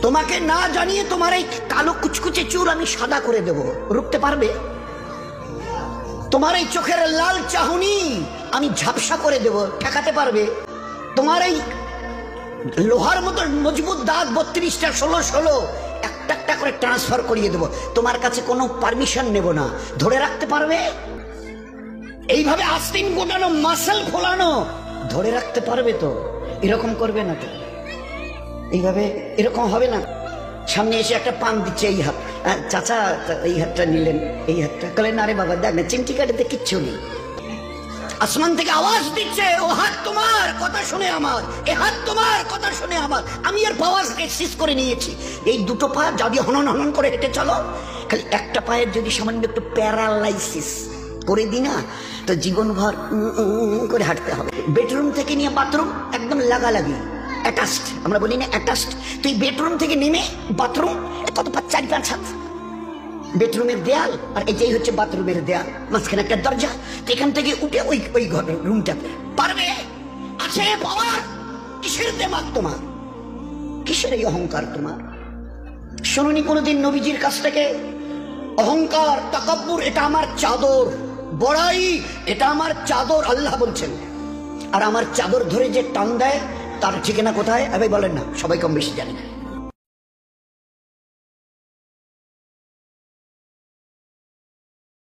তোমাকে না জানিয়ে তোমার এই কালো কুচকুচে চুল আমি সাদা করে দেব, রুখতে পারবে? তোমার এই চোখের লাল চাহনি আমি ঝাপসা করে দেব, ঠেকাতে পারবে? তোমার এই লোহার মতো মজবুত দাঁত 32টা 16 একটা একটা করে ট্রান্সফার করিয়ে দেব, তোমার কাছে কোনো পারমিশন নেব না, ধরে রাখতে পারবে? এইভাবে আস্তিন গোটানো মাসেল ফোলানো ধরে রাখতে পারবে তো? এরকম করবে না তো? এইভাবে এরকম হবে না? সামনে এসে একটা পান দিচ্ছে, এই হাত, চাচা এই হাতটা নিলেন, এই হাতটা বলেন, আরে বাবা দেখ না চিমটি কাটাতে কিচ্ছু নেই। আসমান থেকে আওয়াজ দিচ্ছে, ও হাত তোমার কথা শুনে আমার, এ হাত তোমার কথা শুনে আমার, আমি এর পাওয়ার শেষ করে নিয়েছি। এই দুটো পা যদি হনন হনন করে হেঁটে চলো, খালি একটা পায়ের যদি সামান্য একটু প্যারালাইসিস করে দিই না, তো জীবনভর করে হাঁটতে হবে। বেডরুম থেকে নিয়ে বাথরুম একদম লাগালাগি, অ্যাটাচড, আমরা বলি না অ্যাটাচড। তুই বেডরুম থেকে নেমে বাথরুম কত 4-5 হাত, বেডরুমের দেয়াল আর এটাই হচ্ছে বাথরুমের দেয়াল, মাঝখানে একটা দরজা, তো এখান থেকে উঠে ওই ঘরের রুমটাতে পারবে? আছে পাওয়ার? কিসের দেমাগ তোমার? কিসের এই অহংকার তোমার? শুনুনি কোনোদিন নবীজির কাছ থেকে অহংকার, তাকাব্বুর এটা আমার চাদর, বড়াই এটা আমার চাদর, আল্লাহ বলছেন। আর আমার চাদর ধরে যে টান দেয় তার ঠিকানা কোথায়? বলেন না, সবাই কম বেশি জানে না।